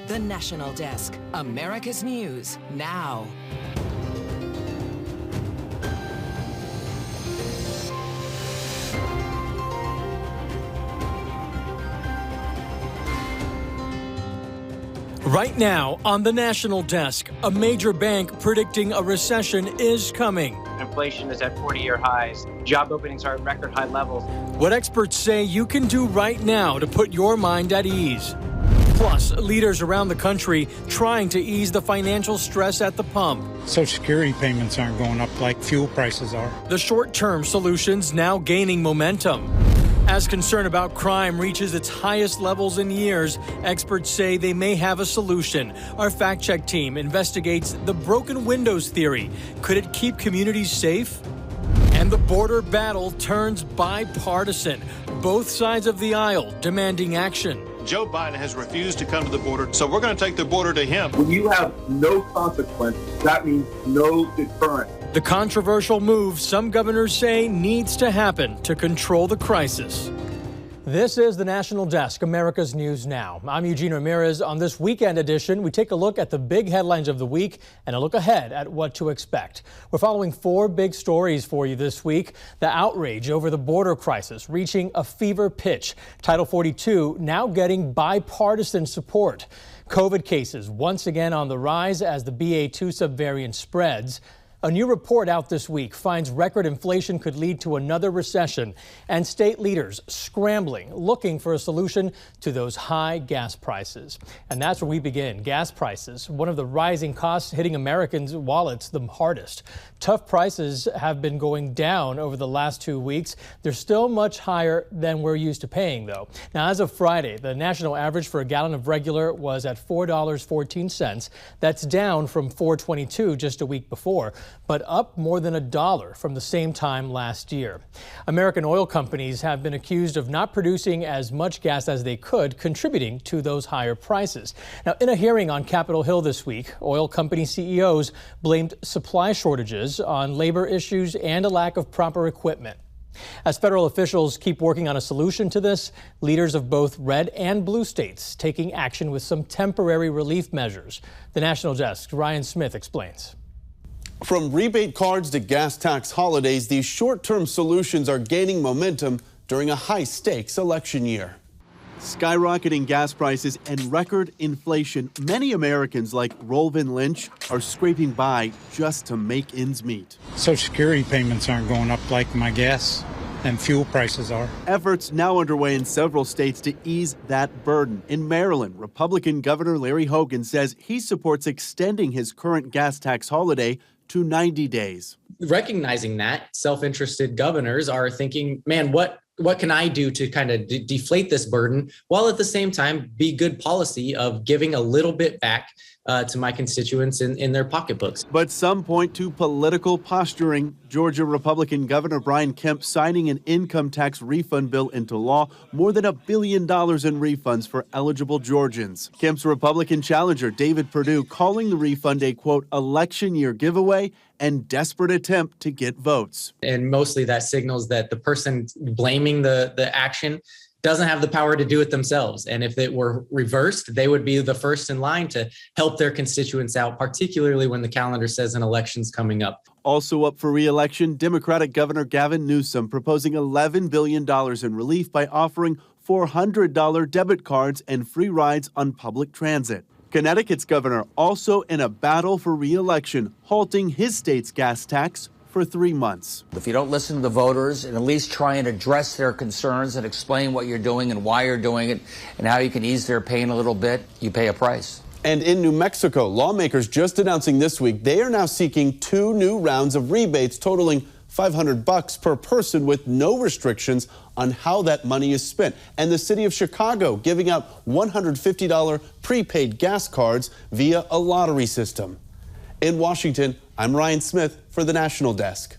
The National Desk, America's News Now. Right now on the National Desk, a major bank predicting a recession is coming. Inflation is at 40-year highs. Job openings are at record high levels. What experts say you can do right now to put your mind at ease. Plus, leaders around the country trying to ease the financial stress at the pump. Social Security payments aren't going up like fuel prices are. The short-term solutions now gaining momentum. As concern about crime reaches its highest levels in years, experts say they may have a solution. Our fact-check team investigates the broken windows theory. Could it keep communities safe? And the border battle turns bipartisan. Both sides of the aisle demanding action. Joe Biden has refused to come to the border, so we're going to take the border to him. When you have no consequence, that means no deterrent. The controversial move some governors say needs to happen to control the crisis. This is the National Desk, America's News Now. I'm Eugene Ramirez. On this weekend edition, we take a look at the big headlines of the week and a look ahead at what to expect. We're following 4 big stories for you this week. The outrage over the border crisis reaching a fever pitch. Title 42 now getting bipartisan support. COVID cases once again on the rise as the BA2 subvariant spreads. A new report out this week finds record inflation could lead to another recession, and state leaders scrambling, looking for a solution to those high gas prices. And that's where we begin. Gas prices, one of the rising costs hitting Americans' wallets the hardest. Tough prices have been going down over the last 2 weeks. They're still much higher than we're used to paying, though. Now, as of Friday, the national average for a gallon of regular was at $4.14. That's down from $4.22 just a week before, but up more than $1 from the same time last year. American oil companies have been accused of not producing as much gas as they could, contributing to those higher prices. Now, in a hearing on Capitol Hill this week, oil company CEOs blamed supply shortages on labor issues and a lack of proper equipment. As federal officials keep working on a solution to this, leaders of both red and blue states taking action with some temporary relief measures. The National Desk, Ryan Smith explains. From rebate cards to gas tax holidays, these short-term solutions are gaining momentum during a high-stakes election year. Skyrocketing gas prices and record inflation. Many Americans like Rolvin Lynch are scraping by just to make ends meet. Social Security payments aren't going up like my gas and fuel prices are. Efforts now underway in several states to ease that burden. In Maryland, Republican Governor Larry Hogan says he supports extending his current gas tax holiday to 90 days. Recognizing that, self-interested governors are thinking, man, what can I do to kind of deflate this burden, while at the same time be good policy of giving a little bit back to my constituents in their pocketbooks. But some point to political posturing. Georgia Republican Governor Brian Kemp signing an income tax refund bill into law, more than $1 billion in refunds for eligible Georgians. Kemp's Republican challenger David Perdue calling the refund a, quote, election year giveaway and desperate attempt to get votes. And mostly that signals that the person blaming the action doesn't have the power to do it themselves. And if it were reversed, they would be the first in line to help their constituents out, particularly when the calendar says an election's coming up. Also up for re-election, Democratic Governor Gavin Newsom proposing $11 billion in relief by offering $400 debit cards and free rides on public transit. Connecticut's governor also in a battle for re-election, halting his state's gas tax for 3 months. If you don't listen to the voters and at least try and address their concerns and explain what you're doing and why you're doing it and how you can ease their pain a little bit, you pay a price. And in New Mexico, lawmakers just announcing this week they are now seeking 2 new rounds of rebates totaling $500 per person with no restrictions on how that money is spent. And the city of Chicago giving out $150 prepaid gas cards via a lottery system. In Washington, I'm Ryan Smith for the National Desk.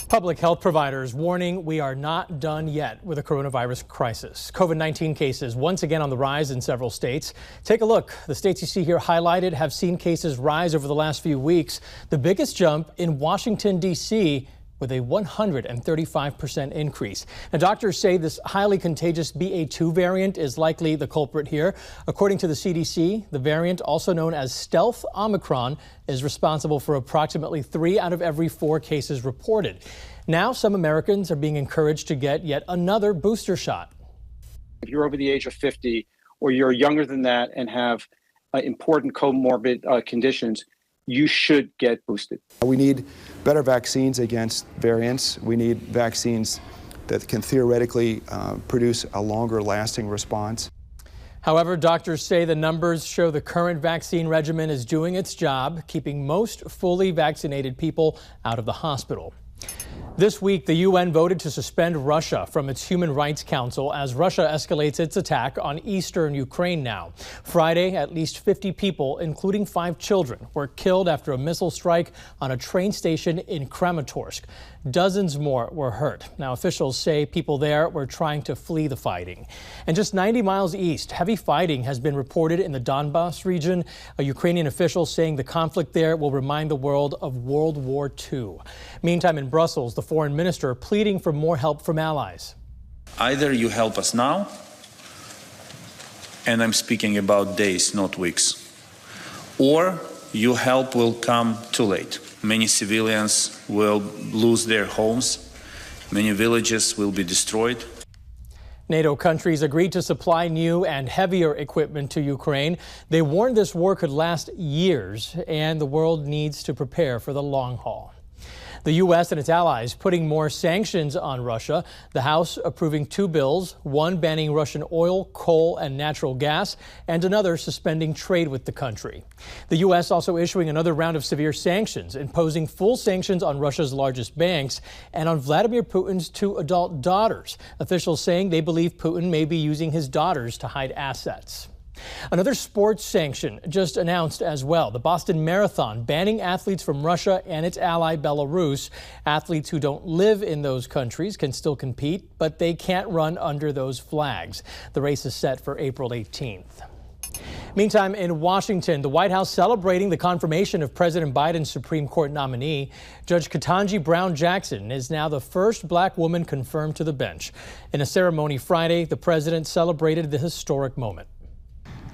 Public health providers warning we are not done yet with the coronavirus crisis. COVID-19 cases once again on the rise in several states. Take a look. The states you see here highlighted have seen cases rise over the last few weeks. The biggest jump in Washington, D.C., with a 135% increase. Now, doctors say this highly contagious BA2 variant is likely the culprit here. According to the CDC, the variant, also known as Stealth Omicron, is responsible for approximately 3 out of every 4 cases reported. Now, some Americans are being encouraged to get yet another booster shot. If you're over the age of 50 or you're younger than that and have important comorbid conditions, you should get boosted. We need better vaccines against variants. We need vaccines that can theoretically produce a longer lasting response. However, doctors say the numbers show the current vaccine regimen is doing its job, keeping most fully vaccinated people out of the hospital. This week, the UN voted to suspend Russia from its Human Rights Council as Russia escalates its attack on eastern Ukraine now. Friday, at least 50 people, including 5 children, were killed after a missile strike on a train station in Kramatorsk. Dozens more were hurt. Now, officials say people there were trying to flee the fighting. And just 90 miles east, heavy fighting has been reported in the Donbas region. A Ukrainian official saying the conflict there will remind the world of World War II. Meantime, in Brussels, the foreign minister pleading for more help from allies. Either you help us now, and I'm speaking about days, not weeks, or your help will come too late. Many civilians will lose their homes. Many villages will be destroyed. NATO countries agreed to supply new and heavier equipment to Ukraine. They warned this war could last years, and the world needs to prepare for the long haul. The U.S. and its allies putting more sanctions on Russia. The House approving 2 bills, one banning Russian oil, coal, and natural gas, and another suspending trade with the country. The U.S. also issuing another round of severe sanctions, imposing full sanctions on Russia's largest banks and on Vladimir Putin's 2 adult daughters. Officials saying they believe Putin may be using his daughters to hide assets. Another sports sanction just announced as well. The Boston Marathon banning athletes from Russia and its ally Belarus. Athletes who don't live in those countries can still compete, but they can't run under those flags. The race is set for April 18th. Meantime, in Washington, the White House celebrating the confirmation of President Biden's Supreme Court nominee. Judge Ketanji Brown Jackson is now the first black woman confirmed to the bench. In a ceremony Friday, the president celebrated the historic moment.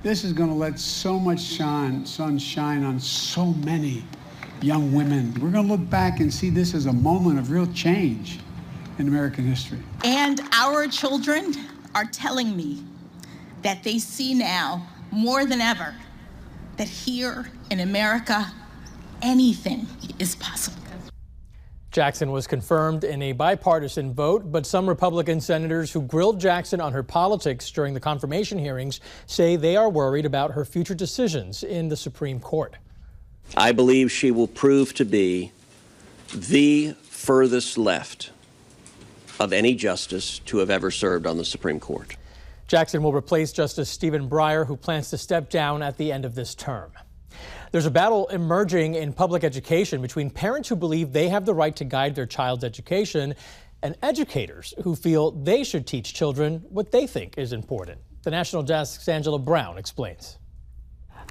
This is going to let so much sun shine on so many young women. We're going to look back and see this as a moment of real change in American history. And our children are telling me that they see now, more than ever, that here in America, anything is possible. Jackson was confirmed in a bipartisan vote, but some Republican senators who grilled Jackson on her politics during the confirmation hearings say they are worried about her future decisions in the Supreme Court. I believe she will prove to be the furthest left of any justice to have ever served on the Supreme Court. Jackson will replace Justice Stephen Breyer, who plans to step down at the end of this term. There's a battle emerging in public education between parents who believe they have the right to guide their child's education and educators who feel they should teach children what they think is important. The National Desk's Angelo Brown explains.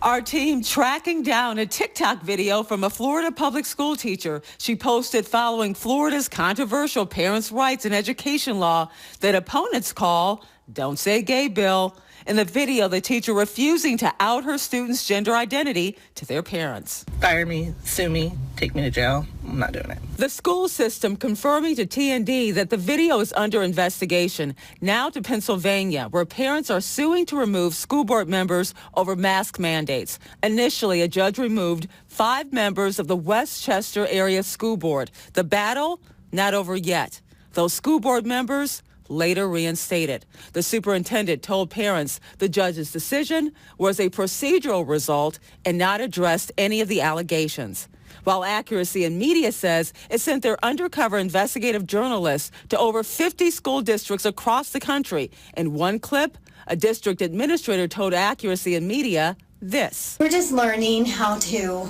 Our team tracking down a TikTok video from a Florida public school teacher. She posted following Florida's controversial parents' rights and education law that opponents call Don't Say Gay bill. In the video, the teacher refusing to out her students' gender identity to their parents. Fire me, sue me, take me to jail. I'm not doing it. The school system confirming to TND that the video is under investigation. Now to Pennsylvania, where parents are suing to remove school board members over mask mandates. Initially, a judge removed 5 members of the Westchester Area School Board. The battle, not over yet. Those school board members later reinstated. The superintendent told parents the judge's decision was a procedural result and not addressed any of the allegations. While Accuracy in Media says it sent their undercover investigative journalists to over 50 school districts across the country. In one clip, a district administrator told Accuracy in Media this. We're just learning how to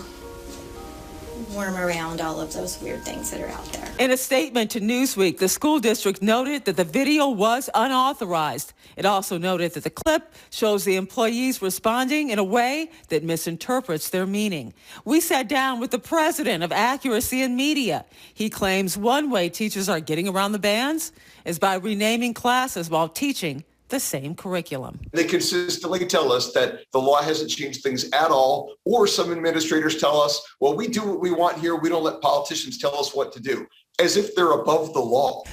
worm around all of those weird things that are out there. In a statement to Newsweek, the school district noted that the video was unauthorized. It also noted that the clip shows the employees responding in a way that misinterprets their meaning. We sat down with the president of Accuracy in Media. He claims one way teachers are getting around the bans is by renaming classes while teaching the same curriculum. They consistently tell us that the law hasn't changed things at all, or some administrators tell us, well, we do what we want here. We don't let politicians tell us what to do, as if they're above the law.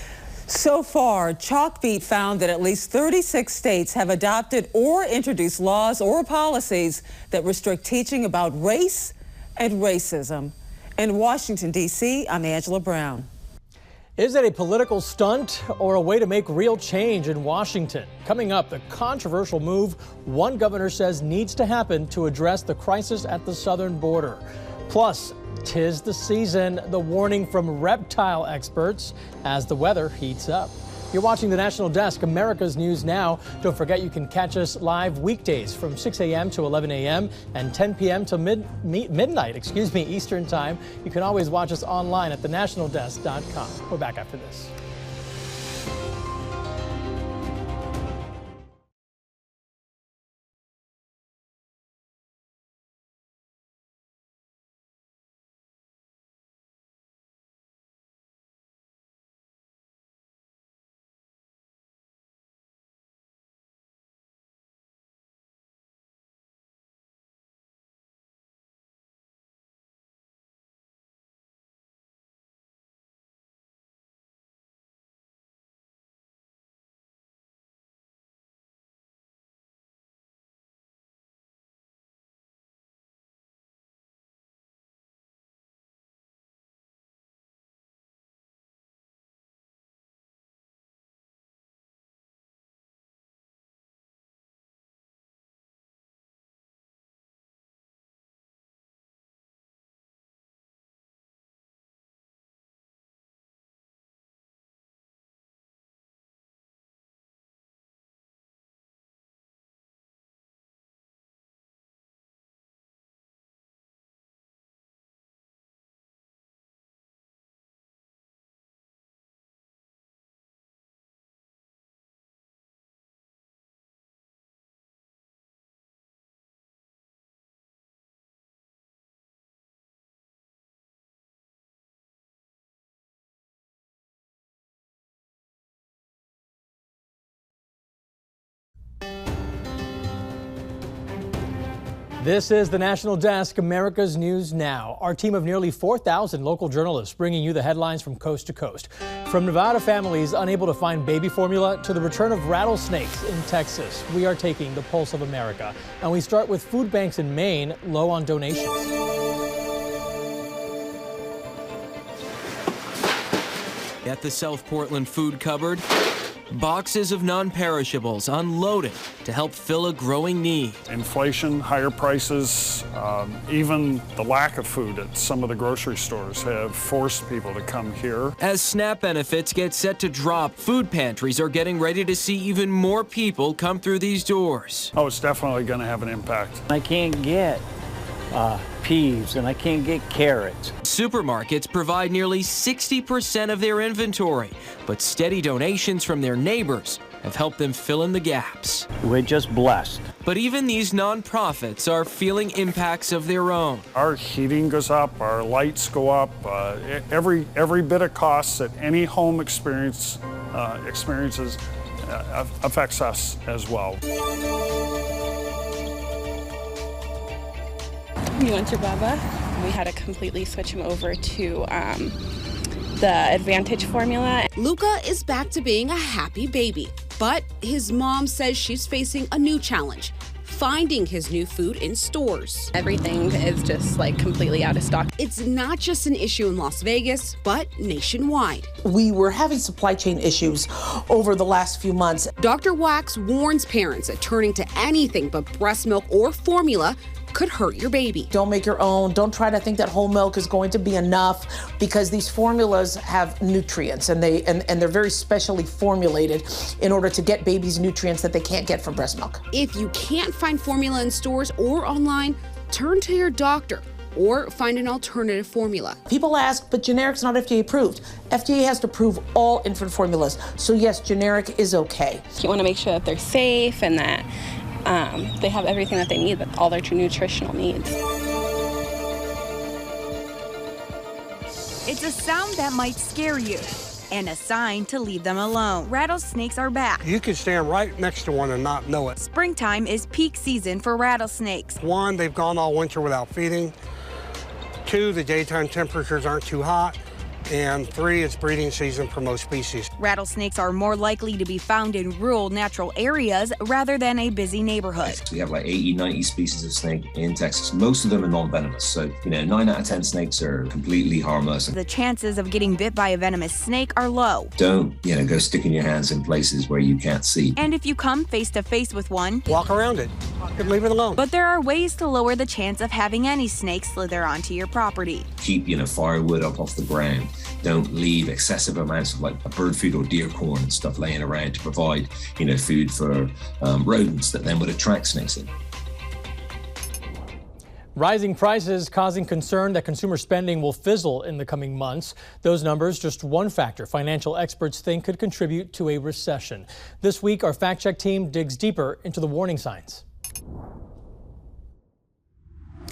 So far, Chalkbeat found that at least 36 states have adopted or introduced laws or policies that restrict teaching about race and racism. In Washington, D.C., I'm Angela Brown. Is it a political stunt or a way to make real change in Washington? Coming up, the controversial move one governor says needs to happen to address the crisis at the southern border. Plus, 'tis the season, the warning from reptile experts as the weather heats up. You're watching the National Desk, America's News Now. Don't forget you can catch us live weekdays from 6 a.m. to 11 a.m. and 10 p.m. to midnight, Eastern Time. You can always watch us online at thenationaldesk.com. We're back after this. This is the National Desk, America's News Now. Our team of nearly 4,000 local journalists bringing you the headlines from coast to coast. From Nevada families unable to find baby formula to the return of rattlesnakes in Texas, we are taking the pulse of America. And we start with food banks in Maine low on donations. At the South Portland food cupboard, boxes of non-perishables unloaded to help fill a growing need. Inflation, higher prices, even the lack of food at some of the grocery stores have forced people to come here. As SNAP benefits get set to drop, food pantries are getting ready to see even more people come through these doors. Oh, it's definitely going to have an impact. I can't get peas and I can't get carrots. Supermarkets provide nearly 60% of their inventory, but steady donations from their neighbors have helped them fill in the gaps. We're just blessed. But even these nonprofits are feeling impacts of their own. Our heating goes up, our lights go up, every bit of costs that any home experiences affects us as well. You want your Bubba? We had to completely switch him over to the Advantage formula. Luca is back to being a happy baby, but his mom says she's facing a new challenge, finding his new food in stores. Everything is just like completely out of stock. It's not just an issue in Las Vegas, but nationwide. We were having supply chain issues over the last few months. Dr. Wax warns parents that turning to anything but breast milk or formula could hurt your baby. Don't make your own. Don't try to think that whole milk is going to be enough, because these formulas have nutrients and they're very specially formulated in order to get babies nutrients that they can't get from breast milk. If you can't find formula in stores or online, turn to your doctor or find an alternative formula. People ask, but generic's not FDA approved. FDA has to approve all infant formulas. So yes, generic is okay. You want to make sure that they're safe and that they have everything that they need, but all their nutritional needs. It's a sound that might scare you and a sign to leave them alone. Rattlesnakes are back. You could stand right next to one and not know it. Springtime is peak season for rattlesnakes. 1, they've gone all winter without feeding. 2, the daytime temperatures aren't too hot. And 3, it's breeding season for most species. Rattlesnakes are more likely to be found in rural natural areas rather than a busy neighborhood. We have like 80, 90 species of snake in Texas. Most of them are non-venomous. So, 9 out of 10 snakes are completely harmless. The chances of getting bit by a venomous snake are low. Don't, go sticking your hands in places where you can't see. And if you come face to face with one, walk around it. Leave it alone. But there are ways to lower the chance of having any snakes slither onto your property. Keep, firewood up off the ground. Don't leave excessive amounts of like bird food or deer corn and stuff laying around to provide, food for rodents that then would attract snakes in. Rising prices causing concern that consumer spending will fizzle in the coming months. Those numbers, just one factor financial experts think could contribute to a recession. This week, our fact check team digs deeper into the warning signs.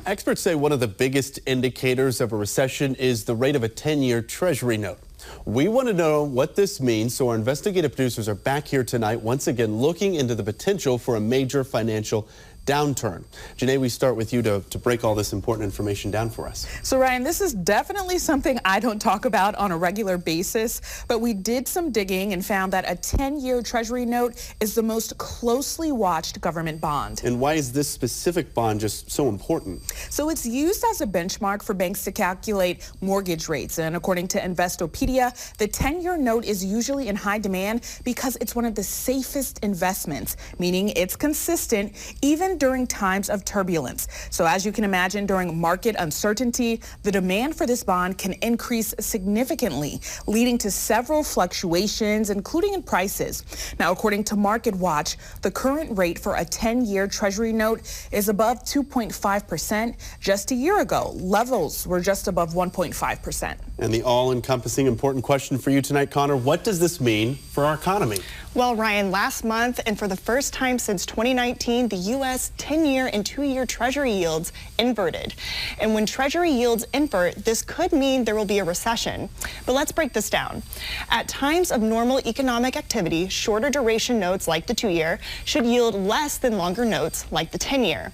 Experts say one of the biggest indicators of a recession is the rate of a 10-year Treasury note. We want to know what this means, so our investigative producers are back here tonight, once again looking into the potential for a major financial downturn. Janae, we start with you to break all this important information down for us. So Ryan, this is definitely something I don't talk about on a regular basis, but we did some digging and found that a 10-year Treasury note is the most closely watched government bond. And why is this specific bond just so important? So it's used as a benchmark for banks to calculate mortgage rates. And according to Investopedia, the 10-year note is usually in high demand because it's one of the safest investments, meaning it's consistent even during times of turbulence. So as you can imagine, during market uncertainty, the demand for this bond can increase significantly, leading to several fluctuations, including in prices. Now, according to Market Watch, the current rate for a 10-year Treasury note is above 2.5%. Just a year ago, levels were just above 1.5%. And the all-encompassing important question for you tonight, Connor, what does this mean for our economy? Well, Ryan, last month and for the first time since 2019, the U.S. 10-year and 2-year Treasury yields inverted. And when Treasury yields invert, this could mean there will be a recession. But let's break this down. At times of normal economic activity, shorter duration notes like the 2-year should yield less than longer notes like the 10-year.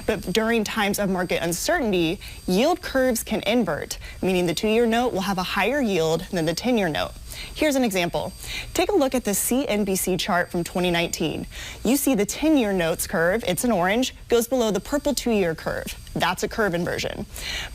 But during times of market uncertainty, yield curves can invert, meaning the 2-year note will have a higher yield than the 10-year note. Here's an example. Take a look at the CNBC chart from 2019. You see the 10-year notes curve, it's in orange, goes below the purple 2-year curve. That's a curve inversion.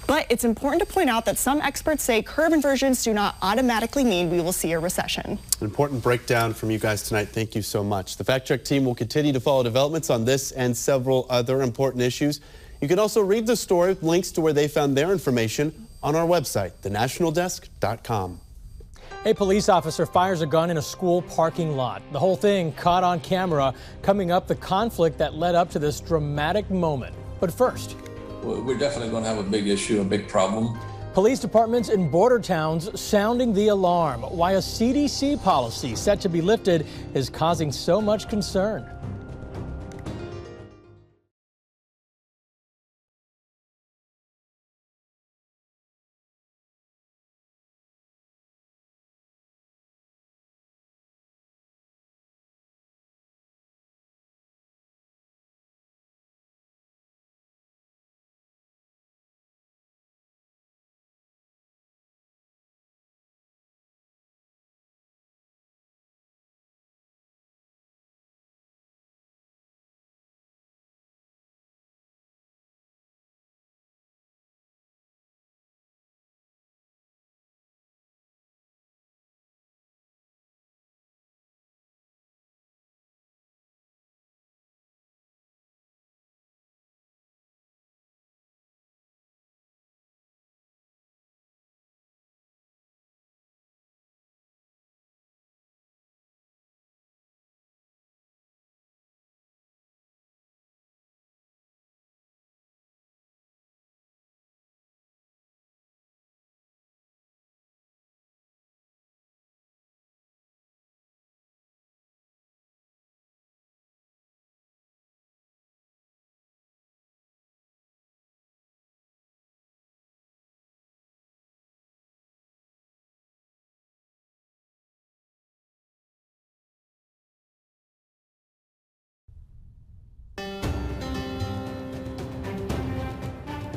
But it's important to point out that some experts say curve inversions do not automatically mean we will see a recession. An important breakdown from you guys tonight. Thank you so much. The Fact Check team will continue to follow developments on this and several other important issues. You can also read the story with links to where they found their information on our website, thenationaldesk.com. A police officer fires a gun in a school parking lot. The whole thing caught on camera. Coming up, the conflict that led up to this dramatic moment. But first, we're definitely going to have a big issue, a big problem. Police departments in border towns sounding the alarm. Why a CDC policy set to be lifted is causing so much concern.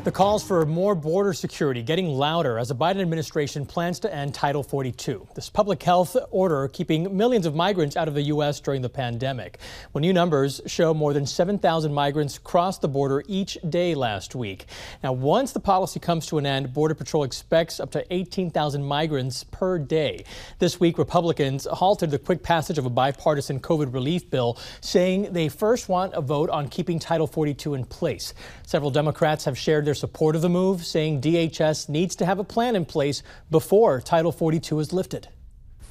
The calls for more border security getting louder as the Biden administration plans to end Title 42, this public health order keeping millions of migrants out of the U.S. during the pandemic. Well, new numbers show more than 7,000 migrants crossed the border each day last week. Now, once the policy comes to an end, Border Patrol expects up to 18,000 migrants per day. This week, Republicans halted the quick passage of a bipartisan COVID relief bill, saying they first want a vote on keeping Title 42 in place. Several Democrats have shared their support of the move, saying DHS needs to have a plan in place before Title 42 is lifted.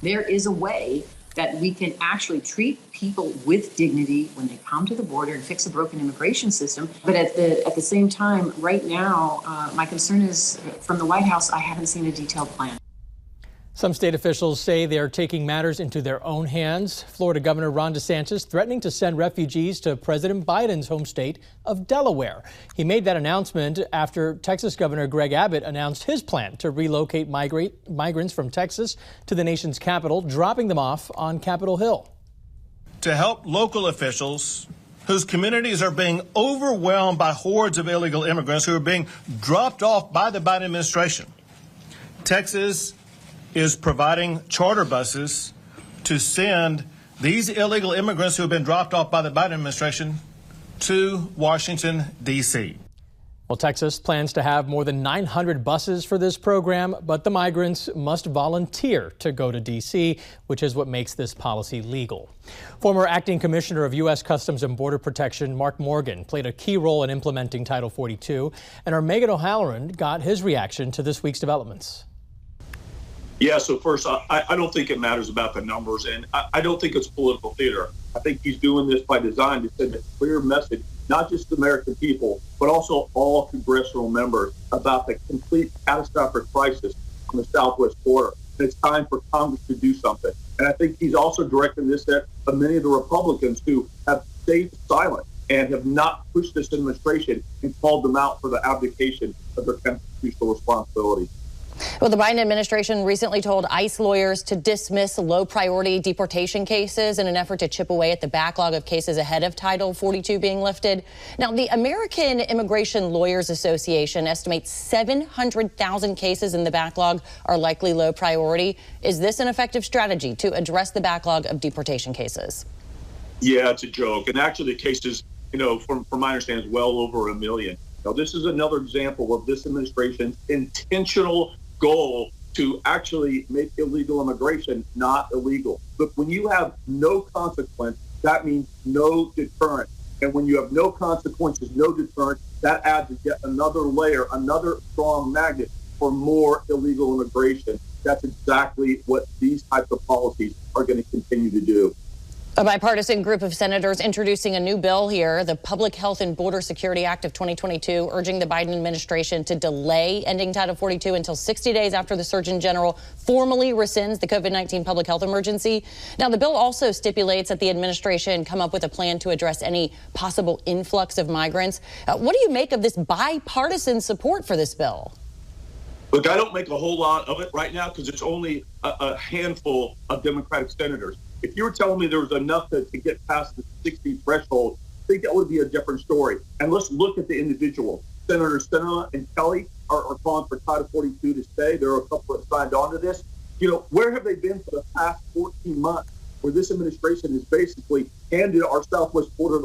There is a way that we can actually treat people with dignity when they come to the border and fix a broken immigration system. But at the same time, right now, my concern is from the White House, I haven't seen a detailed plan. Some state officials say they are taking matters into their own hands. Florida Governor Ron DeSantis threatening to send refugees to President Biden's home state of Delaware. He made that announcement after Texas Governor Greg Abbott announced his plan to relocate migrants from Texas to the nation's capital, dropping them off on Capitol Hill. To help local officials whose communities are being overwhelmed by hordes of illegal immigrants who are being dropped off by the Biden administration, Texas is providing charter buses to send these illegal immigrants who have been dropped off by the Biden administration to Washington, D.C. Well, Texas plans to have more than 900 buses for this program, but the migrants must volunteer to go to D.C., which is what makes this policy legal. Former acting commissioner of U.S. Customs and Border Protection, Mark Morgan, played a key role in implementing Title 42, and our Megan O'Halloran got his reaction to this week's developments. Yeah, so first, I don't think it matters about the numbers, and I don't think it's political theater. I think he's doing this by design to send a clear message, not just to the American people, but also all congressional members about the complete catastrophic crisis on the southwest border. And it's time for Congress to do something. And I think he's also directing this at many of the Republicans who have stayed silent and have not pushed this administration and called them out for the abdication of their constitutional responsibility. Well, the Biden administration recently told ICE lawyers to dismiss low-priority deportation cases in an effort to chip away at the backlog of cases ahead of Title 42 being lifted. Now, the American Immigration Lawyers Association estimates 700,000 cases in the backlog are likely low priority. Is this an effective strategy to address the backlog of deportation cases? Yeah, it's a joke. And actually, the cases, from my understanding, is well over 1 million. Now, this is another example of this administration's intentional goal to actually make illegal immigration not illegal. But when you have no consequence, that means no deterrent. And when you have no consequences, no deterrent, that adds yet another layer, another strong magnet for more illegal immigration. That's exactly what these types of policies are going to continue to do. A bipartisan group of senators introducing a new bill here, the Public Health and Border Security Act of 2022, urging the Biden administration to delay ending Title 42 until 60 days after the Surgeon General formally rescinds the COVID-19 public health emergency. Now, the bill also stipulates that the administration come up with a plan to address any possible influx of migrants. What do you make of this bipartisan support for this bill? Look, I don't make a whole lot of it right now because it's only a handful of Democratic senators. If you were telling me there was enough to get past the 60 threshold, I think that would be a different story. And let's look at the individual. Senators Sinema and Kelly are calling for Title 42 to stay. There are a couple that signed on to this. Where have they been for the past 14 months where this administration has basically handed our southwest border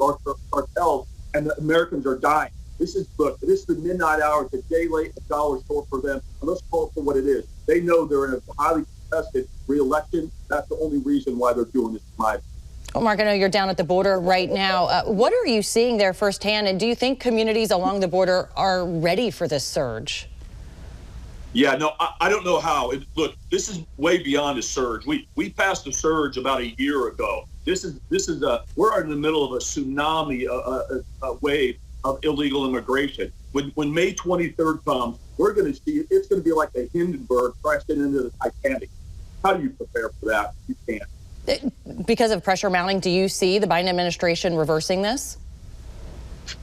cartels and the Americans are dying? This is the midnight hour. It's a day late, a dollar short for them. And let's call it for what it is. They know they're in a highly contested re-election. That's the only reason why they're doing this tonight. Well, Mark, I know you're down at the border right now. What are you seeing there firsthand? And do you think communities along the border are ready for this surge? Yeah, no, I don't know how. Look, this is way beyond a surge. We passed a surge about a year ago. We're in the middle of a tsunami, a wave of illegal immigration. When May 23rd comes, we're going to see it's going to be like a Hindenburg crashing into the Titanic. How do you prepare for that? You can't. Because of pressure mounting, do you see the Biden administration reversing this?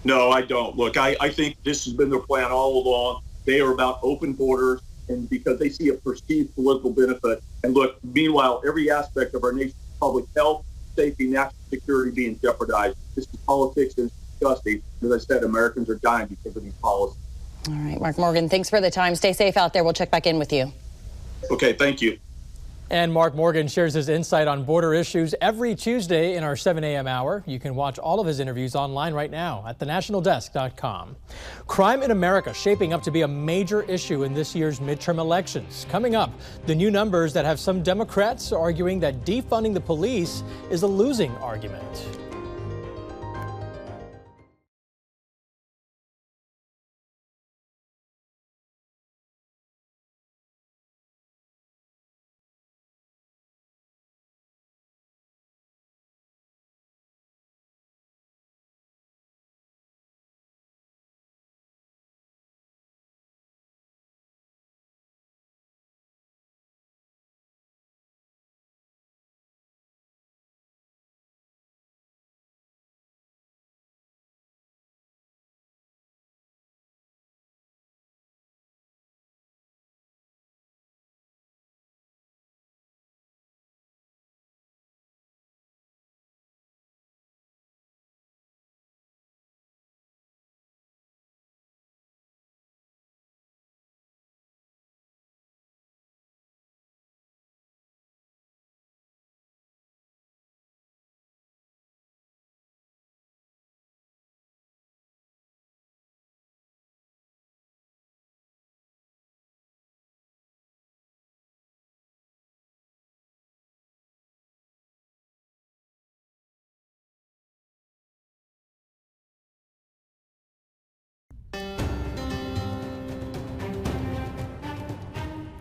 No, I don't. Look, I think this has been their plan all along. They are about open borders, and because they see a perceived political benefit. And look, meanwhile, every aspect of our nation's public health, safety, national security being jeopardized. This is politics and it's disgusting. As I said, Americans are dying because of these policies. All right, Mark Morgan, thanks for the time. Stay safe out there. We'll check back in with you. Okay, thank you. And Mark Morgan shares his insight on border issues every Tuesday in our 7 a.m. hour. You can watch all of his interviews online right now at thenationaldesk.com. Crime in America shaping up to be a major issue in this year's midterm elections. Coming up, the new numbers that have some Democrats arguing that defunding the police is a losing argument.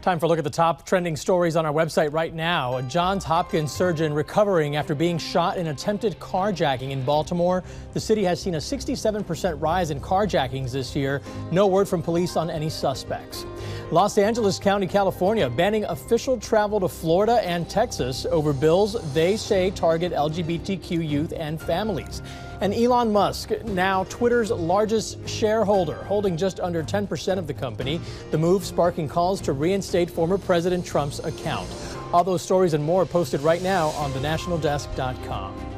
Time for a look at the top trending stories on our website right now. A Johns Hopkins surgeon recovering after being shot in attempted carjacking in Baltimore. The city has seen a 67% rise in carjackings this year. No word from police on any suspects. Los Angeles County, California, banning official travel to Florida and Texas over bills they say target LGBTQ youth and families. And Elon Musk, now Twitter's largest shareholder, holding just under 10% of the company. The move sparking calls to reinstate former President Trump's account. All those stories and more posted right now on thenationaldesk.com.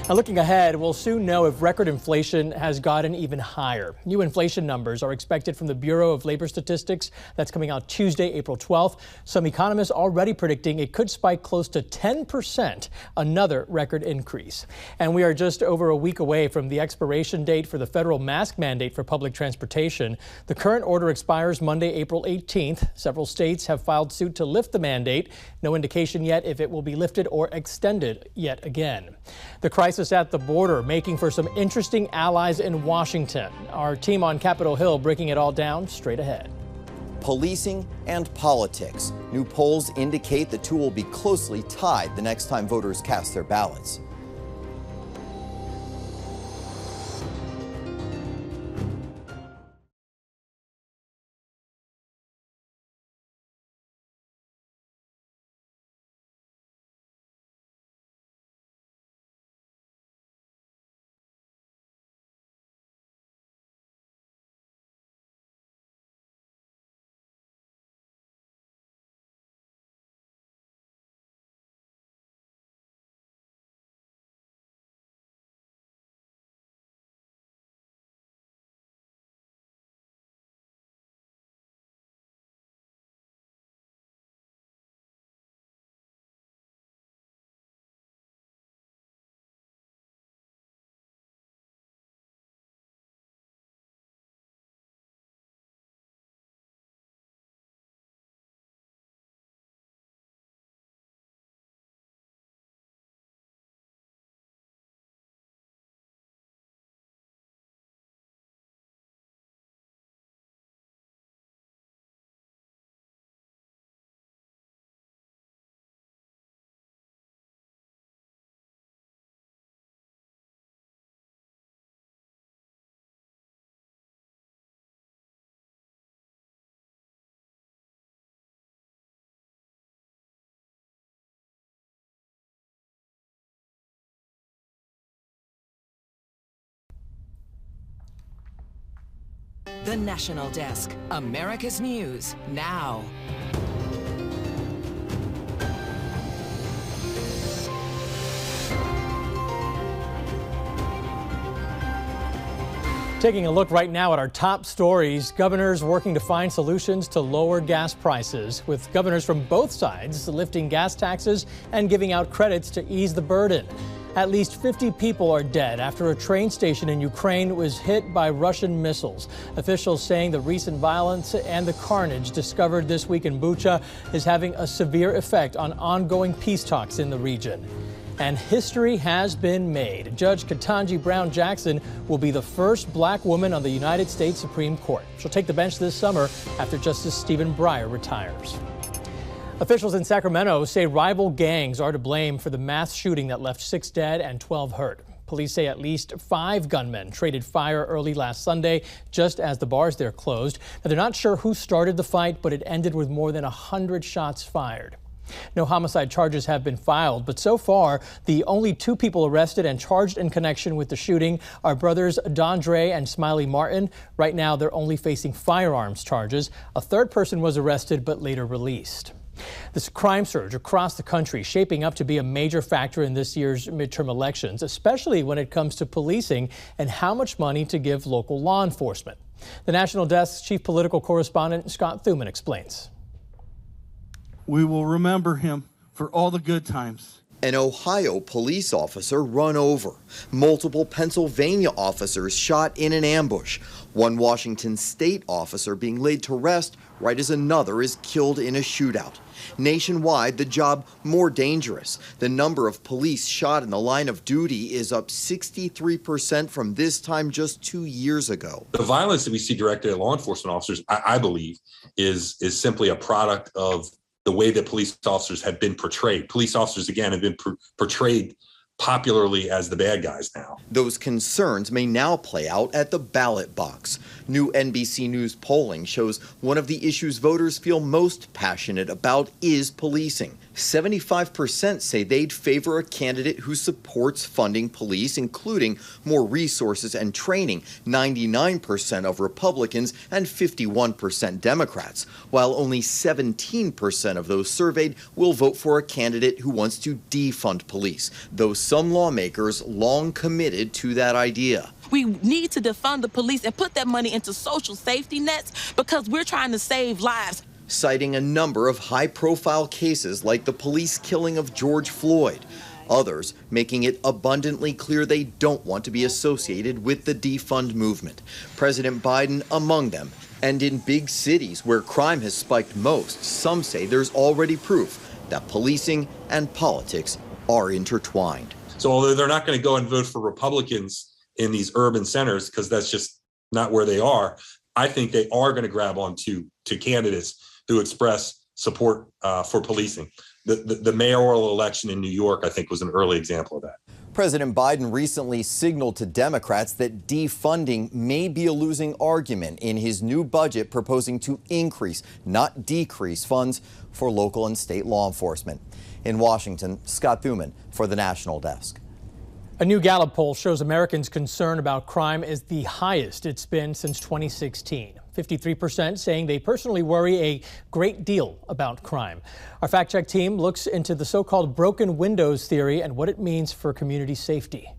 Now, looking ahead, we'll soon know if record inflation has gotten even higher. New inflation numbers are expected from the Bureau of Labor Statistics. That's coming out Tuesday, April 12th. Some economists already predicting it could spike close to 10%, another record increase. And we are just over a week away from the expiration date for the federal mask mandate for public transportation. The current order expires Monday, April 18th. Several states have filed suit to lift the mandate. No indication yet if it will be lifted or extended yet again. The crisis at the border making for some interesting allies in Washington. Our team on Capitol Hill breaking it all down straight ahead. Policing and politics. New polls indicate the two will be closely tied the next time voters cast their ballots. The National Desk, America's News, now. Taking a look right now at our top stories, governors working to find solutions to lower gas prices, with governors from both sides lifting gas taxes and giving out credits to ease the burden. At least 50 people are dead after a train station in Ukraine was hit by Russian missiles. Officials saying the recent violence and the carnage discovered this week in Bucha is having a severe effect on ongoing peace talks in the region. And history has been made. Judge Ketanji Brown Jackson will be the first black woman on the United States Supreme Court. She'll take the bench this summer after Justice Stephen Breyer retires. Officials in Sacramento say rival gangs are to blame for the mass shooting that left 6 dead and 12 hurt. Police say at least 5 gunmen traded fire early last Sunday, just as the bars there closed. Now, they're not sure who started the fight, but it ended with more than 100 shots fired. No homicide charges have been filed, but so far, the only 2 people arrested and charged in connection with the shooting are brothers Dondre and Smiley Martin. Right now, they're only facing firearms charges. A 3rd person was arrested but later released. This crime surge across the country shaping up to be a major factor in this year's midterm elections, especially when it comes to policing and how much money to give local law enforcement. The National Desk's chief political correspondent Scott Thuman explains. We will remember him for all the good times. An Ohio police officer run over. Multiple Pennsylvania officers shot in an ambush. One Washington state officer being laid to rest right as another is killed in a shootout. Nationwide, the job more dangerous. The number of police shot in the line of duty is up 63% from this time just 2 years ago. The violence that we see directed at law enforcement officers, I believe, is simply a product of the way that police officers have been portrayed. Police officers, again, have been portrayed popularly as the bad guys now. Those concerns may now play out at the ballot box. New NBC News polling shows one of the issues voters feel most passionate about is policing. 75% say they'd favor a candidate who supports funding police, including more resources and training. 99% of Republicans and 51% Democrats, while only 17% of those surveyed will vote for a candidate who wants to defund police, though some lawmakers long committed to that idea. We need to defund the police and put that money into social safety nets because we're trying to save lives. Citing a number of high-profile cases like the police killing of George Floyd. Others making it abundantly clear they don't want to be associated with the defund movement. President Biden among them. And in big cities where crime has spiked most, some say there's already proof that policing and politics are intertwined. So although they're not going to go and vote for Republicans in these urban centers, because that's just not where they are, I think they are going to grab on to candidates who express support for policing. The mayoral election in New York, I think, was an early example of that. President Biden recently signaled to Democrats that defunding may be a losing argument in his new budget, proposing to increase, not decrease, funds for local and state law enforcement. In Washington, Scott Thuman for the National Desk. A new Gallup poll shows Americans' concern about crime is the highest it's been since 2016. 53% saying they personally worry a great deal about crime. Our fact-check team looks into the so-called broken windows theory and what it means for community safety.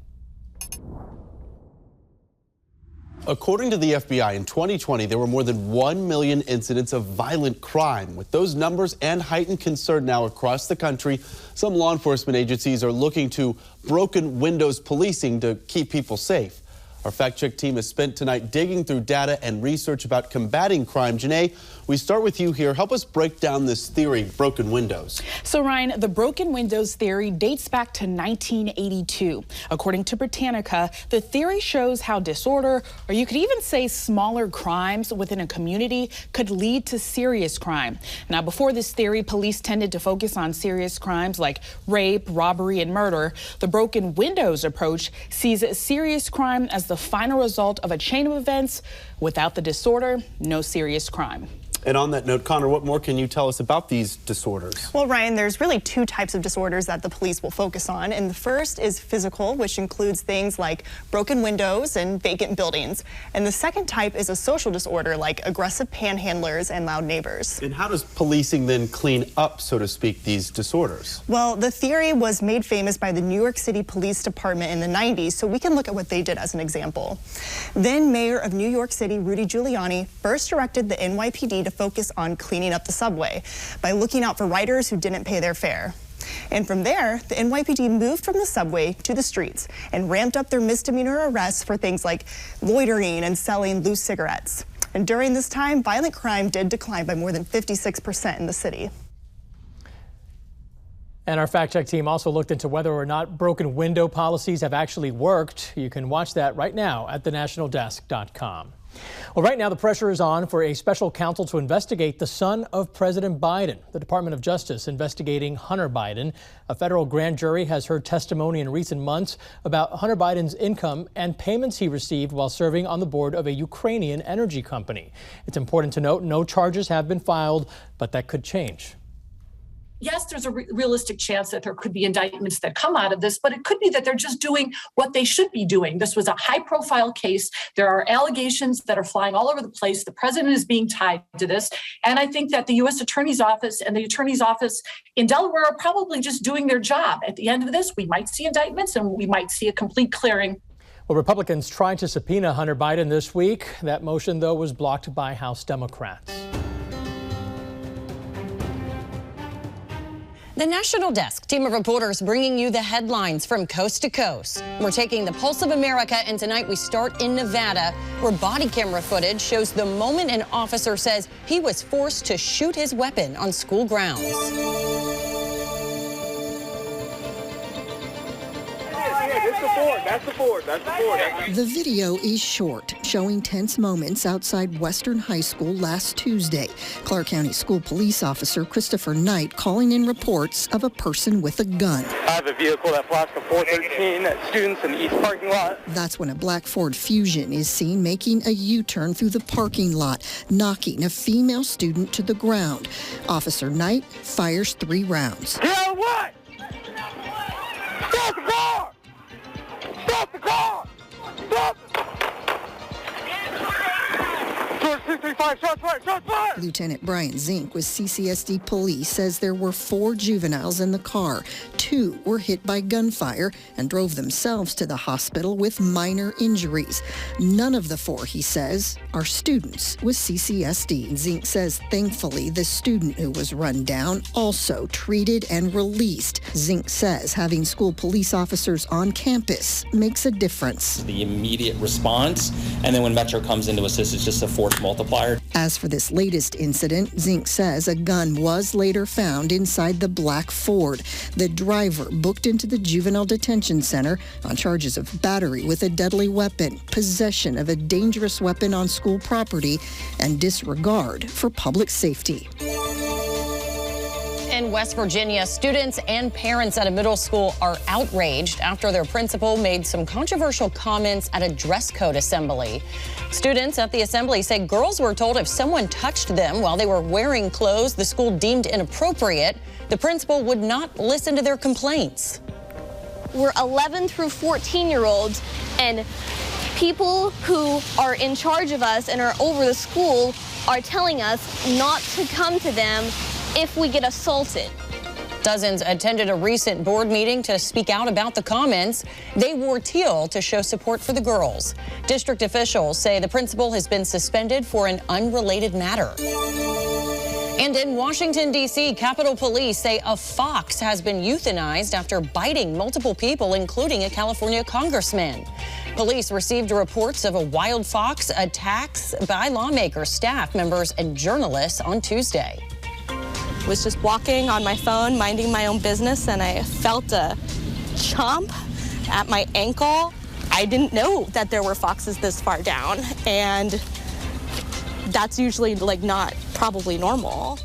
According to the FBI, in 2020, there were more than 1 million incidents of violent crime. With those numbers and heightened concern now across the country, some law enforcement agencies are looking to broken windows policing to keep people safe. Our fact-check team has spent tonight digging through data and research about combating crime. Janae, we start with you here. Help us break down this theory, broken windows. So, Ryan, the broken windows theory dates back to 1982. According to Britannica, the theory shows how disorder, or you could even say smaller crimes within a community, could lead to serious crime. Now, before this theory, police tended to focus on serious crimes like rape, robbery, and murder. The broken windows approach sees serious crime as the final result of a chain of events. Without the disorder, no serious crime. And on that note, Connor, what more can you tell us about these disorders? Well, Ryan, there's really two types of disorders that the police will focus on. And the first is physical, which includes things like broken windows and vacant buildings. And the second type is a social disorder, like aggressive panhandlers and loud neighbors. And how does policing then clean up, so to speak, these disorders? Well, the theory was made famous by the New York City Police Department in the 90s, so we can look at what they did as an example. Then Mayor of New York City, Rudy Giuliani, first directed the NYPD to focus on cleaning up the subway by looking out for riders who didn't pay their fare. And from there, the NYPD moved from the subway to the streets and ramped up their misdemeanor arrests for things like loitering and selling loose cigarettes. And during this time, violent crime did decline by more than 56% in the city. And our fact-check team also looked into whether or not broken window policies have actually worked. You can watch that right now at thenationaldesk.com. Well, right now the pressure is on for a special counsel to investigate the son of President Biden. The Department of Justice investigating Hunter Biden. A federal grand jury has heard testimony in recent months about Hunter Biden's income and payments he received while serving on the board of a Ukrainian energy company. It's important to note no charges have been filed, but that could change. Yes, there's a realistic chance that there could be indictments that come out of this, but it could be that they're just doing what they should be doing. This was a high-profile case. There are allegations that are flying all over the place. The president is being tied to this. And I think that the U.S. Attorney's Office and the Attorney's Office in Delaware are probably just doing their job. At the end of this, we might see indictments and we might see a complete clearing. Well, Republicans tried to subpoena Hunter Biden this week. That motion, though, was blocked by House Democrats. The National Desk, team of reporters bringing you the headlines from coast to coast. We're taking the pulse of America, and tonight we start in Nevada, where body camera footage shows the moment an officer says he was forced to shoot his weapon on school grounds. That's the board. The video is short, showing tense moments outside Western High School last Tuesday. Clark County School Police Officer Christopher Knight calling in reports of a person with a gun. I have a vehicle that flashed a 413 at students in the east parking lot. That's when a black Ford Fusion is seen making a U-turn through the parking lot, knocking a female student to the ground. Officer Knight fires 3 rounds. Yeah, what? Stop the car! Stop the car! Stop! Lieutenant Brian Zink with CCSD Police says there were 4 juveniles in the car. 2 were hit by gunfire and drove themselves to the hospital with minor injuries. None of the 4, he says, are students with CCSD. Zink says thankfully the student who was run down also treated and released. Zink says having school police officers on campus makes a difference. The immediate response, and then when Metro comes in to assist, it's just a force multiplier. As for this latest incident, Zink says a gun was later found inside the black Ford. The driver booked into the juvenile detention center on charges of battery with a deadly weapon, possession of a dangerous weapon on school property, and disregard for public safety. In West Virginia, students and parents at a middle school are outraged after their principal made some controversial comments at a dress code assembly. Students at the assembly say girls were told if someone touched them while they were wearing clothes the school deemed inappropriate, the principal would not listen to their complaints. We're 11 through 14-year-olds, and people who are in charge of us and are over the school are telling us not to come to them if we get assaulted. Dozens attended a recent board meeting to speak out about the comments. They wore teal to show support for the girls. District officials say the principal has been suspended for an unrelated matter. And in Washington, D.C., Capitol Police say a fox has been euthanized after biting multiple people, including a California congressman. Police received reports of a wild fox attacks by lawmakers, staff members, and journalists on Tuesday. Was just walking on my phone, minding my own business, and I felt a chomp at my ankle. I didn't know that there were foxes this far down, and that's usually not probably normal.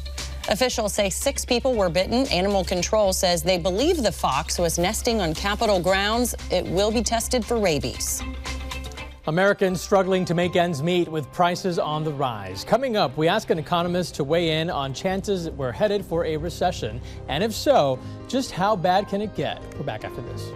Officials say 6 people were bitten. Animal Control says they believe the fox was nesting on Capitol grounds. It will be tested for rabies. Americans struggling to make ends meet with prices on the rise. Coming up, we ask an economist to weigh in on chances we're headed for a recession. And if so, just how bad can it get? We're back after this.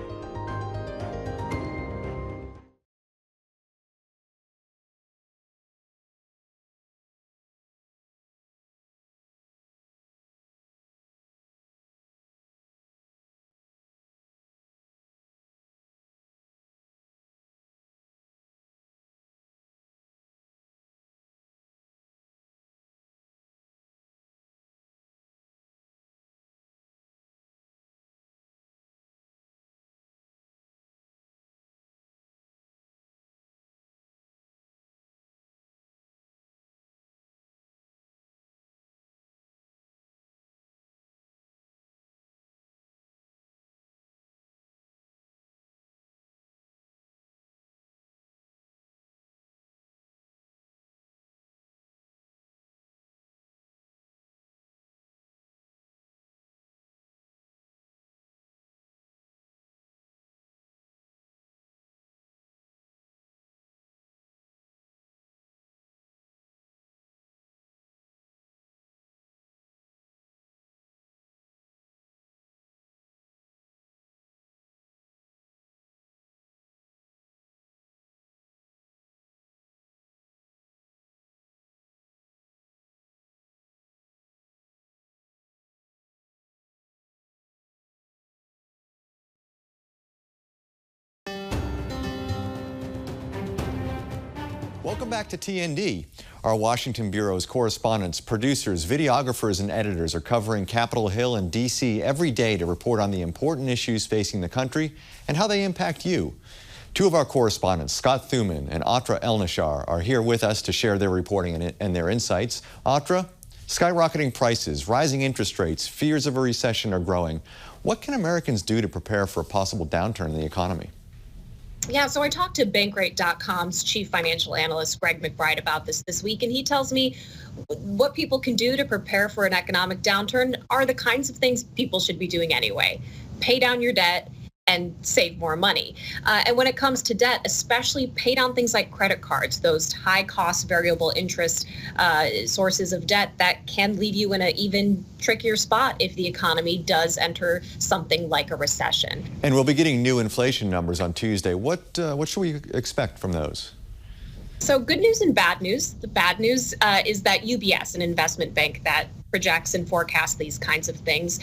Welcome back to TND. Our Washington Bureau's correspondents, producers, videographers, and editors are covering Capitol Hill and D.C. every day to report on the important issues facing the country and how they impact you. Two of our correspondents, Scott Thuman and Atra Elnishar, are here with us to share their reporting and their insights. Atra, skyrocketing prices, rising interest rates, fears of a recession are growing. What can Americans do to prepare for a possible downturn in the economy? Yeah, so I talked to Bankrate.com's chief financial analyst, Greg McBride, about this week, and he tells me what people can do to prepare for an economic downturn are the kinds of things people should be doing anyway. Pay down your debt and save more money. And when it comes to debt, especially pay down things like credit cards, those high-cost variable interest sources of debt that can leave you in an even trickier spot if the economy does enter something like a recession. And we'll be getting new inflation numbers on Tuesday. What should we expect from those? So good news and bad news. The bad news is that UBS, an investment bank that projects and forecasts these kinds of things,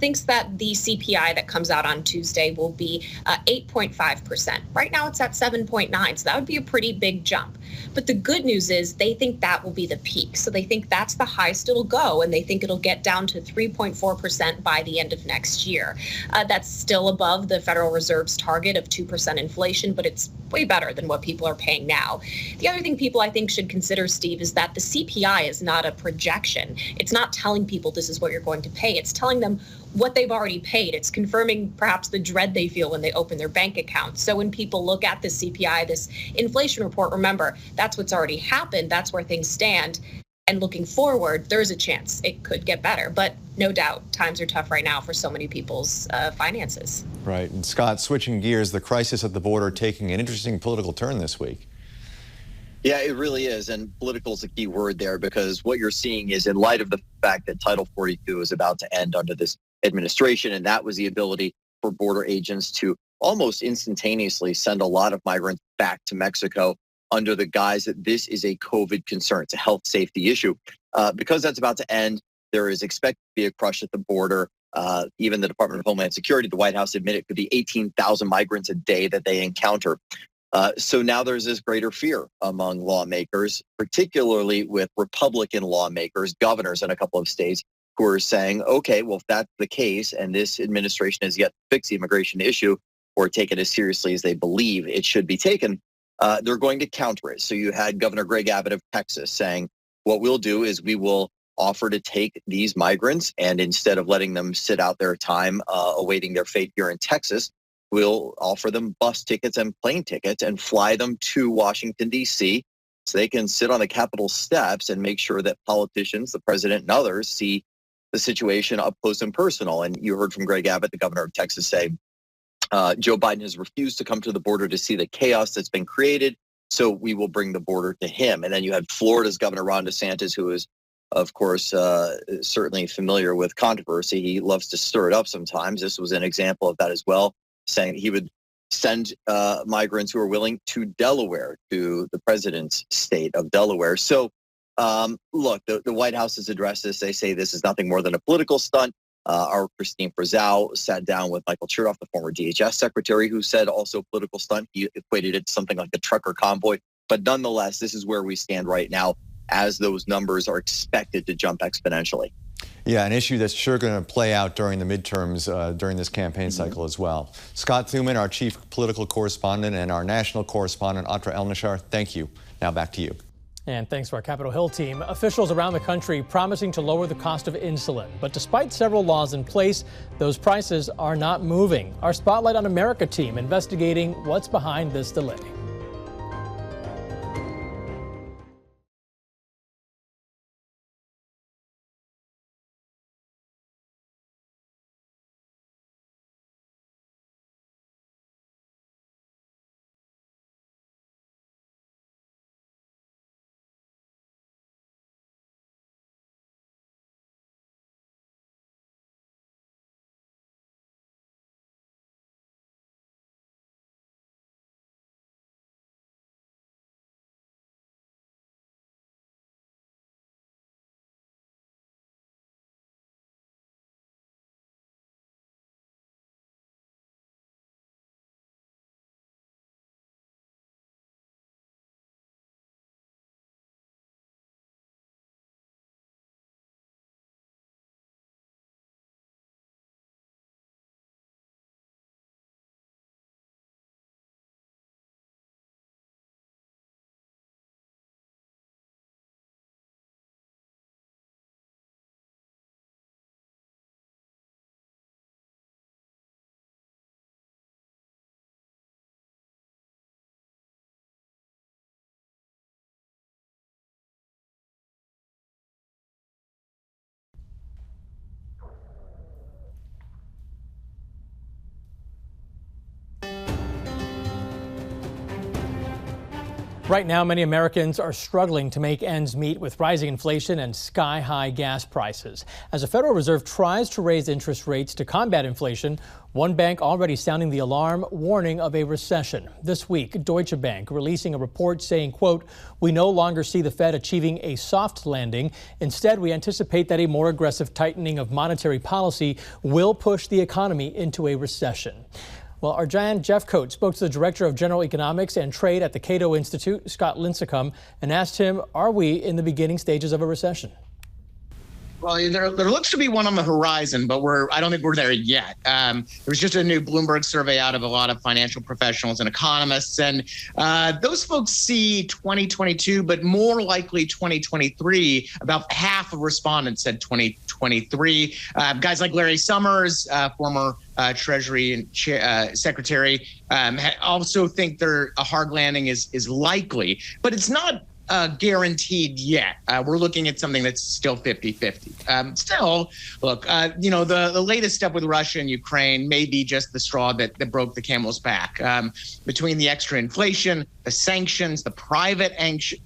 thinks that the CPI that comes out on Tuesday will be 8.5%. Right now it's at 7.9, so that would be a pretty big jump. But the good news is they think that will be the peak. So they think that's the highest it'll go, and they think it'll get down to 3.4% by the end of next year. That's still above the Federal Reserve's target of 2% inflation, but it's way better than what people are paying now. The other thing people, I think, should consider, Steve, is that the CPI is not a projection. It's not telling people this is what you're going to pay. It's telling them what they've already paid. It's confirming perhaps the dread they feel when they open their bank account. So when people look at the CPI, this inflation report, remember, that's what's already happened. That's where things stand. And looking forward, there's a chance it could get better. But no doubt, times are tough right now for so many people's finances. Right. And Scott, switching gears, the crisis at the border taking an interesting political turn this week. Yeah, it really is. And political is a key word there, because what you're seeing is, in light of the fact that Title 42 is about to end under this administration, and that was the ability for border agents to almost instantaneously send a lot of migrants back to Mexico under the guise that this is a COVID concern. It's a health safety issue. Because that's about to end, there is expected to be a crush at the border. Even the Department of Homeland Security, the White House admitted it could be 18,000 migrants a day that they encounter. So now there's this greater fear among lawmakers, particularly with Republican lawmakers, governors in a couple of states, who are saying, okay, well, if that's the case and this administration has yet to fix the immigration issue or take it as seriously as they believe it should be taken, they're going to counter it. So you had Governor Greg Abbott of Texas saying, what we'll do is we will offer to take these migrants, and instead of letting them sit out their time awaiting their fate here in Texas, we'll offer them bus tickets and plane tickets and fly them to Washington, D.C., so they can sit on the Capitol steps and make sure that politicians, the president and others, see the situation up close and personal. And you heard from Greg Abbott, the governor of Texas, say Joe Biden has refused to come to the border to see the chaos that's been created. So we will bring the border to him. And then you had Florida's Governor Ron DeSantis, who is, of course, certainly familiar with controversy. He loves to stir it up sometimes. This was an example of that as well, saying he would send migrants who are willing to Delaware, to the president's state of Delaware. So, look, the White House has addressed this. They say this is nothing more than a political stunt. Our Christine Frizzell sat down with Michael Chertoff, the former DHS secretary, who said also political stunt. He equated it to something like a trucker convoy. But nonetheless, this is where we stand right now, as those numbers are expected to jump exponentially. Yeah, an issue that's sure going to play out during the midterms during this campaign cycle as well. Scott Thuman, our chief political correspondent, and our national correspondent, Atra Elnishar, thank you. Now back to you. And thanks to our Capitol Hill team. Officials around the country promising to lower the cost of insulin. But despite several laws in place, those prices are not moving. Our Spotlight on America team investigating what's behind this delay. Right now, many Americans are struggling to make ends meet with rising inflation and sky-high gas prices. As the Federal Reserve tries to raise interest rates to combat inflation, one bank already sounding the alarm, warning of a recession. This week, Deutsche Bank releasing a report saying, quote, "We no longer see the Fed achieving a soft landing. Instead, we anticipate that a more aggressive tightening of monetary policy will push the economy into a recession." Well, our giant Jeff Coates spoke to the Director of General Economics and Trade at the Cato Institute, Scott Lincecum, and asked him, are we in the beginning stages of a recession? Well, there looks to be one on the horizon, but I don't think we're there yet. There was just a new Bloomberg survey out of a lot of financial professionals and economists, and those folks see 2022, but more likely 2023. About half of respondents said 2023. Guys like Larry Summers, former Treasury and Secretary, also think a hard landing is likely, but it's not guaranteed yet. We're looking at something that's still 50-50. Still, look, the latest step with Russia and Ukraine may be just the straw that broke the camel's back. Between the extra inflation, the sanctions, the private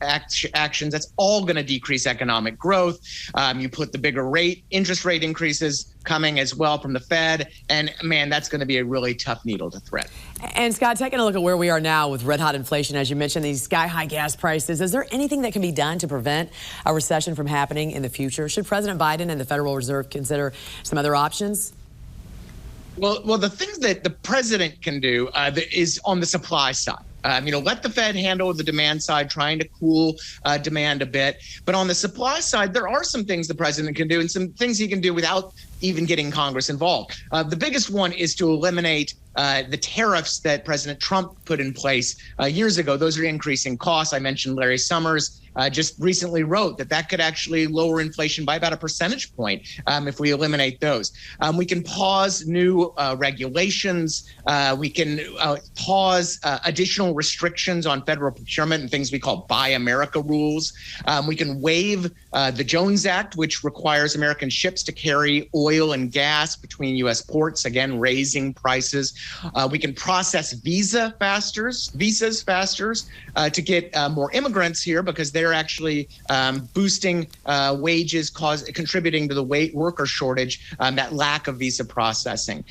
actions, that's all going to decrease economic growth. You put the bigger interest rate increases coming as well from the Fed, and man, that's going to be a really tough needle to thread. And Scott, taking a look at where we are now with red hot inflation, as you mentioned, these sky-high gas prices, is there anything that can be done to prevent a recession from happening in the future? Should President Biden and the Federal Reserve consider some other options? Well, the things that the president can do is on the supply side. Let the Fed handle the demand side, trying to cool demand a bit. But on the supply side, there are some things the president can do and some things he can do without even getting Congress involved. The biggest one is to eliminate the tariffs that President Trump put in place years ago. Those are increasing costs. I mentioned Larry Summers just recently wrote that could actually lower inflation by about a percentage point if we eliminate those. We can pause new regulations. We can pause additional restrictions on federal procurement and things we call Buy America rules. We can waive the Jones Act, which requires American ships to carry oil oil and gas between U.S. ports, again, raising prices. We can process visas faster to get more immigrants here because they're actually boosting wages, contributing to the worker shortage, that lack of visa processing.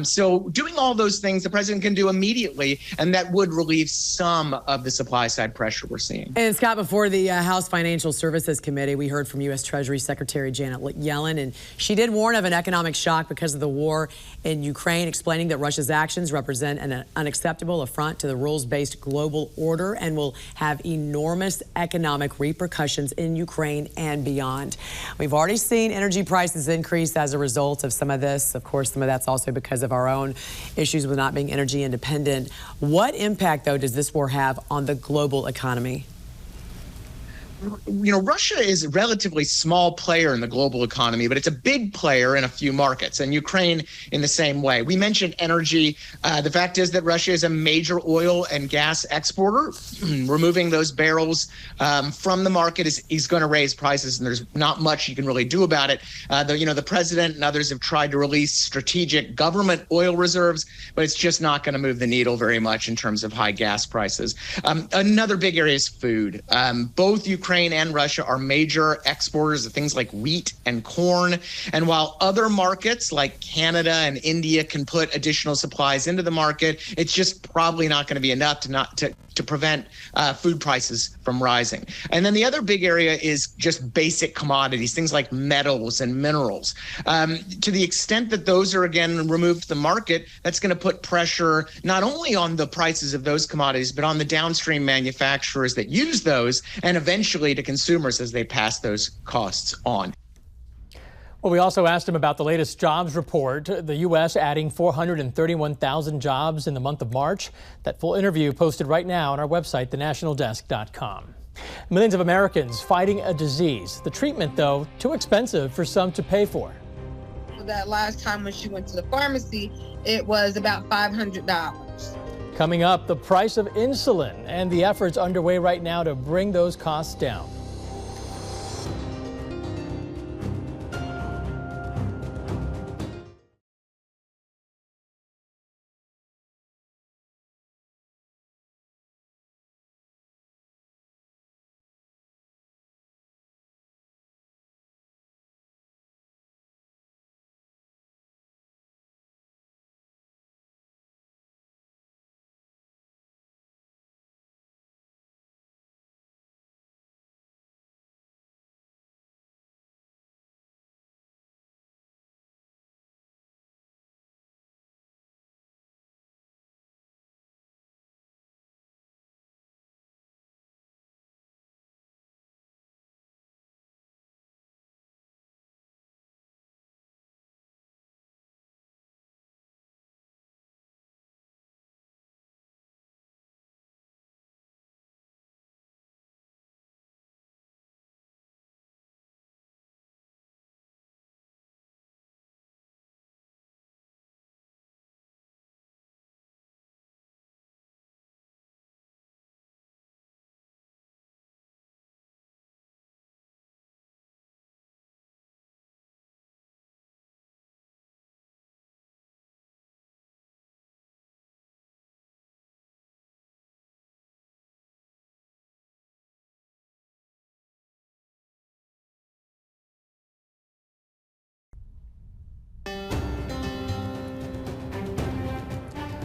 So doing all those things the president can do immediately, and that would relieve some of the supply side pressure we're seeing. And Scott, before the House Financial Services Committee, we heard from U.S. Treasury Secretary Janet Yellen, and she did warn of an economic shock because of the war in Ukraine, explaining that Russia's actions represent an unacceptable affront to the rules-based global order and will have enormous economic repercussions in Ukraine and beyond. We've already seen energy prices increase as a result of some of this. Of course, some of that's also because of our own issues with not being energy independent. What impact, though, does this war have on the global economy? You know, Russia is a relatively small player in the global economy, but it's a big player in a few markets, and Ukraine in the same way. We mentioned energy. The fact is that Russia is a major oil and gas exporter. Removing those barrels from the market is going to raise prices, and there's not much you can really do about it. The president and others have tried to release strategic government oil reserves, but it's just not going to move the needle very much in terms of high gas prices. Another big area is food. Both Ukraine and Russia are major exporters of things like wheat and corn. And while other markets like Canada and India can put additional supplies into the market, it's just probably not going to be enough to prevent food prices from rising. And then the other big area is just basic commodities, things like metals and minerals. To the extent that those are, again, removed from the market, that's going to put pressure not only on the prices of those commodities, but on the downstream manufacturers that use those, and eventually to consumers as they pass those costs on. Well, we also asked him about the latest jobs report, the U.S. adding 431,000 jobs in the month of March. That full interview posted right now on our website, thenationaldesk.com. Millions of Americans fighting a disease. The treatment, though, too expensive for some to pay for. That last time when she went to the pharmacy, it was about $500. Coming up, the price of insulin and the efforts underway right now to bring those costs down.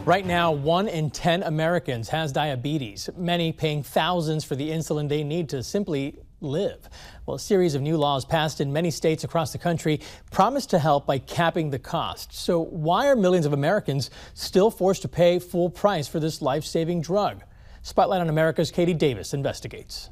Right now, 1 in 10 Americans has diabetes, many paying thousands for the insulin they need to simply live. Well, a series of new laws passed in many states across the country promise to help by capping the cost. So why are millions of Americans still forced to pay full price for this life-saving drug? Spotlight on America's Katie Davis investigates.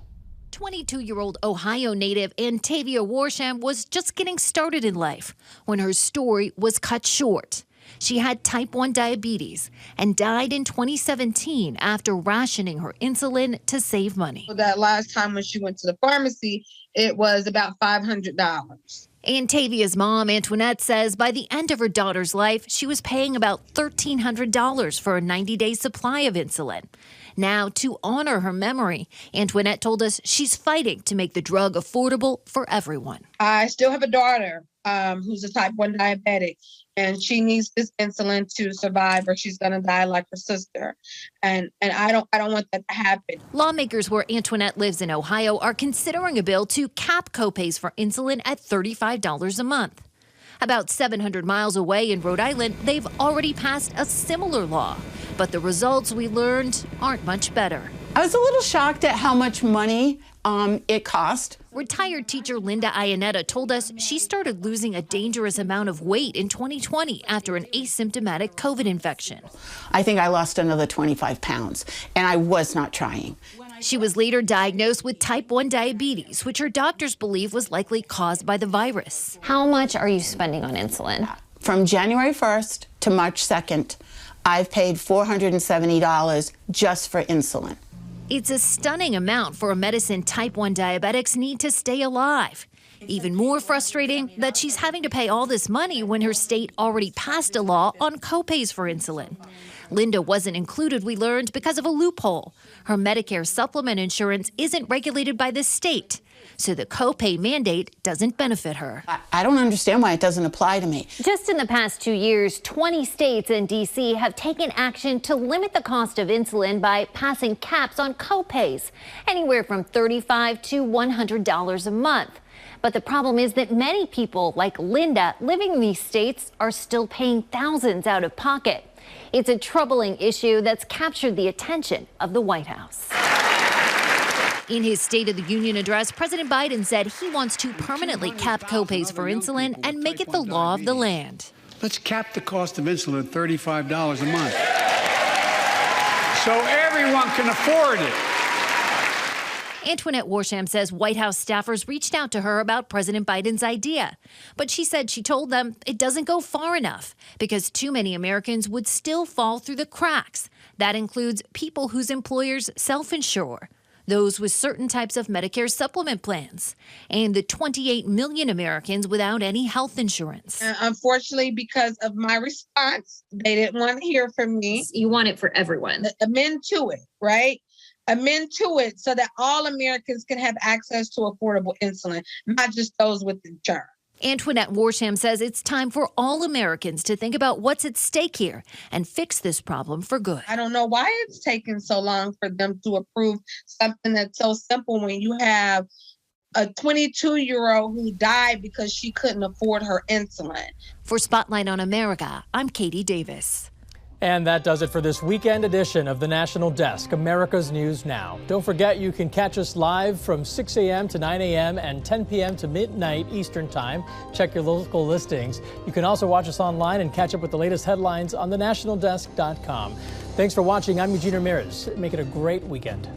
22-year-old Ohio native Antavia Warsham was just getting started in life when her story was cut short. She had type 1 diabetes and died in 2017 after rationing her insulin to save money. That last time when she went to the pharmacy, it was about $500. Antavia's mom, Antoinette, says by the end of her daughter's life, she was paying about $1,300 for a 90-day supply of insulin. Now, to honor her memory, Antoinette told us she's fighting to make the drug affordable for everyone. I still have a daughter who's a type 1 diabetic, and she needs this insulin to survive, or she's going to die like her sister. And I don't want that to happen. Lawmakers where Antoinette lives in Ohio are considering a bill to cap copays for insulin at $35 a month. About 700 miles away in Rhode Island, they've already passed a similar law. But the results we learned aren't much better. I was a little shocked at how much money it cost. Retired teacher Linda Iannetta told us she started losing a dangerous amount of weight in 2020 after an asymptomatic COVID infection. I think I lost another 25 pounds, and I was not trying. She was later diagnosed with type 1 diabetes, which her doctors believe was likely caused by the virus. How much are you spending on insulin? From January 1st to March 2nd, I've paid $470 just for insulin. It's a stunning amount for a medicine type 1 diabetics need to stay alive. Even more frustrating that she's having to pay all this money when her state already passed a law on copays for insulin. Linda wasn't included, we learned, because of a loophole. Her Medicare supplement insurance isn't regulated by the state, so the copay mandate doesn't benefit her. I don't understand why it doesn't apply to me. Just in the past 2 years, 20 states and D.C. have taken action to limit the cost of insulin by passing caps on copays, anywhere from $35 to $100 a month. But the problem is that many people, like Linda, living in these states are still paying thousands out of pocket. It's a troubling issue that's captured the attention of the White House. In his State of the Union address, President Biden said he wants to permanently cap copays for insulin and make it the law of the land. Let's cap the cost of insulin at $35 a month so everyone can afford it. Antoinette Warsham says White House staffers reached out to her about President Biden's idea. But she said she told them it doesn't go far enough because too many Americans would still fall through the cracks. That includes people whose employers self-insure, those with certain types of Medicare supplement plans, and the 28 million Americans without any health insurance. Unfortunately, because of my response, they didn't want to hear from me. You want it for everyone. Amend to it, right? Amend to it so that all Americans can have access to affordable insulin, not just those with insurance. Antoinette Warsham says it's time for all Americans to think about what's at stake here and fix this problem for good. I don't know why it's taken so long for them to approve something that's so simple when you have a 22-year-old who died because she couldn't afford her insulin. For Spotlight on America, I'm Katie Davis. And that does it for this weekend edition of the National Desk, America's News Now. Don't forget you can catch us live from 6 a.m. to 9 a.m. and 10 p.m. to midnight Eastern Time. Check your local listings. You can also watch us online and catch up with the latest headlines on thenationaldesk.com. Thanks for watching. I'm Eugene Ramirez. Make it a great weekend.